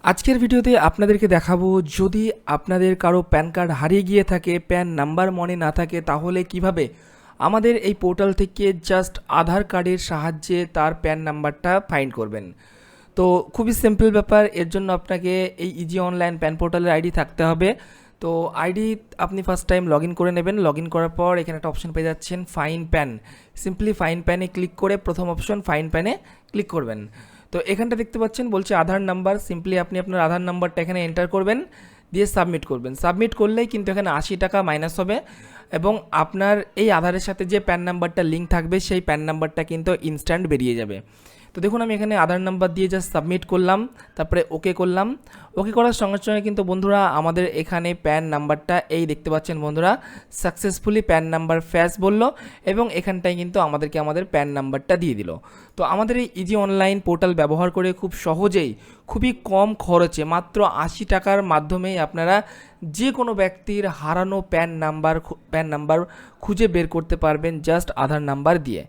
আজকের ভিডিওতে আপনাদেরকে দেখাবো যদি আপনাদের কারো প্যান কার্ড হারিয়ে গিয়ে থাকে, প্যান নাম্বার মনে না থাকে, তাহলে কিভাবে আমাদের এই পোর্টাল থেকে জাস্ট আধার কার্ডের সাহায্যে তার প্যান নাম্বারটা ফাইন্ড করবেন। তো খুবই সিম্পল ব্যাপার। এর জন্য আপনাকে এই ইজি অনলাইন প্যান পোর্টালের আইডি থাকতে হবে। তো আইডি আপনি ফার্স্ট টাইম লগ ইন করে নেবেন। লগ ইন করার পর এখানে একটা অপশন পেয়ে যাচ্ছেন ফাইন প্যান। সিম্পলি ফাইন প্যানে ক্লিক করে প্রথম অপশন ফাইন প্যানে ক্লিক করবেন। তো এখানটা দেখতে পাচ্ছেন বলছে আধার নাম্বার। সিম্পলি আপনি আপনার আধার নাম্বারটা এখানে এন্টার করবেন, দিয়ে সাবমিট করবেন। সাবমিট করলেই কিন্তু এখানে 80 টাকা মাইনাস হবে এবং আপনার এই আধারের সাথে যে প্যান নাম্বারটা লিঙ্ক থাকবে সেই প্যান নাম্বারটা কিন্তু ইনস্ট্যান্ট বেরিয়ে যাবে। তো দেখুন আমি এখানে আধার নাম্বার দিয়ে জাস্ট সাবমিট করলাম, তারপরে ওকে করলাম। ওকে করার সঙ্গে সঙ্গে কিন্তু বন্ধুরা আমাদের এখানে প্যান নাম্বারটা এই দেখতে পাচ্ছেন বন্ধুরা, সাকসেসফুলি প্যান নাম্বার ফ্যাশ বলল এবং এখানটায় কিন্তু আমাদেরকে আমাদের প্যান নাম্বারটা দিয়ে দিল। তো আমাদের এই ইজি অনলাইন পোর্টাল ব্যবহার করে খুব সহজেই, খুবই কম খরচে, মাত্র 80 টাকার মাধ্যমেই আপনারা যে কোনো ব্যক্তির হারানো প্যান নাম্বার খুঁজে বের করতে পারবেন জাস্ট আধার নাম্বার দিয়ে।